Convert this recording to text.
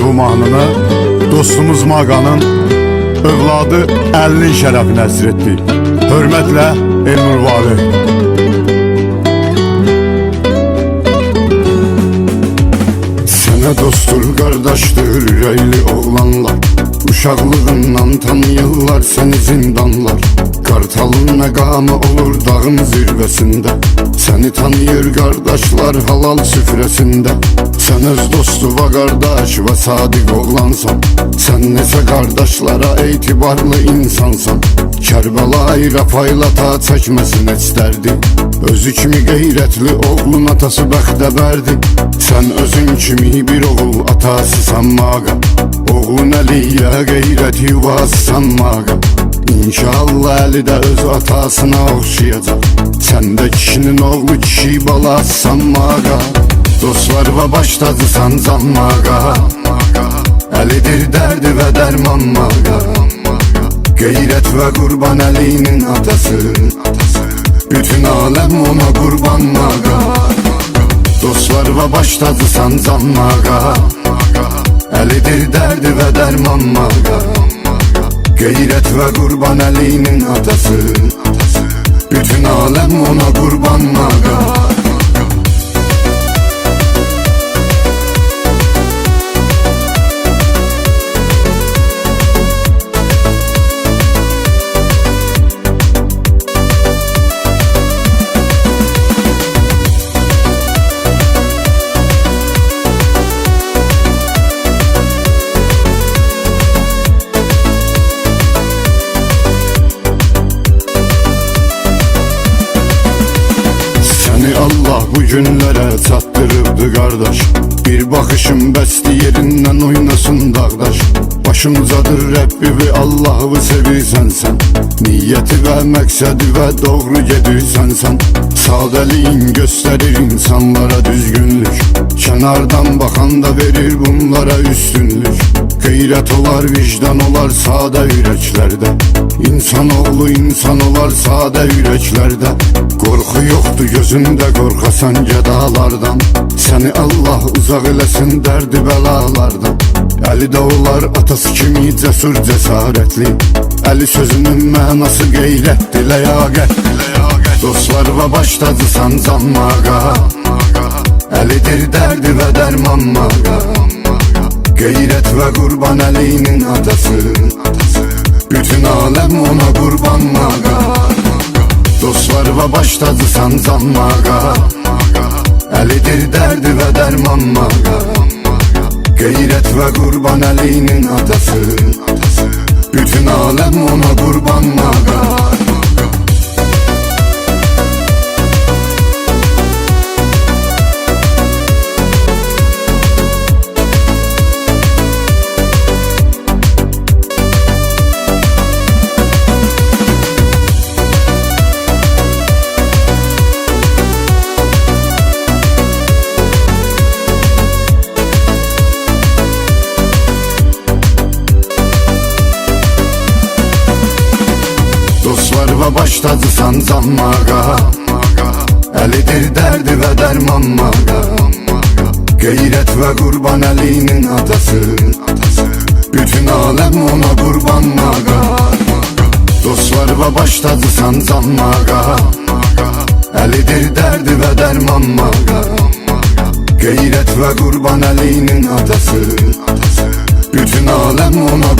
ünvanını dostumuz Maqanın övladı Əlinin şərəfinə əsr etdik. Hörmətlə Elnur Vali. Sənə dostdur, qardaşdır ürəkli oğlanlar, uşaqlığından tanıyırlar səni zindanlar. Qartalın məqamı olur dağın zirvəsində, səni tanıyır qardaşlar halal süfrəsində. Sən öz dostu və qardaş və sadiq oğlansan, sən neçə qardaşlara etibarlı insansan. Kərbəlayı Rafayla ta çəkməsin heç dərdi, özü kimi qeyrətli oğlun atası bəxtəbərdi. Sən özün kimi bir oğul atasısan Maqa, oğlun Əliyə qeyrət yuvasısan Maqa. İnşallah Əli də öz atasına oxşayacaq, sən də kişinin oğlu kişi balasısan Maqa. Dostlar və baş tacısan Can Maqa, Əlidir dərdi və dərman Maqa. Qeyrət və qurban Əlinin atası, bütün aləm ona qurban Maqa. Dostlar və baş tacısan Can Maqa, Əlidir dərdi və dərman Maqa. Qeyrət və qurban Əlinin atası, bütün aləm ona qurban Maqa. Allah bu günlərə çatdırıbdı qardaş, bir baxışım bəsdi yerindən oynasın dağdaş. Başımızadır Rəbbi və Allah'ı sevirsən sən, niyyəti və məqsədi və doğru gedirsən sən. Sadəliyin göstərir insanlara düzgünlük, kənardan baxan da verir bunlara üstünlük. Qeyrət olar, vicdan olar sadə ürəklərdə, İnsanoğlu insan olar sadə ürəklərdə. Qorxu yoxdur gözündə qorxasan gədalardan, səni Allah uzaq eləsin dərdi bəlalardan. Əli də olar atası kimi cəsur cəsarətli, Əli sözünün mənası qeyrətdir, ləyaqətdir. Dostlar və baş tacısan Can Maqa, Əlidir dərdi və dərman Maqa. Qeyrət və qurban Əlinin atası, bütün aləm ona qurban Maqa. Dostlar və baş tacısan Can Maqa, Əlidir dərdi və dərman Maqa. Qeyrət və qurban Əlinin atası, bütün aləm ona qurban Maqa. Dostlar və baş tacısan Can Maqa, Əlidir dərdi və dərman Maqa. Qeyrət və qurban Əlinin atası, bütün aləm ona qurban Maqa. Dostlar və baş tacısan Can Maqa, Əlidir dərdi və dərman Maqa. Qeyrət və qurban Əlinin atası, bütün aləm ona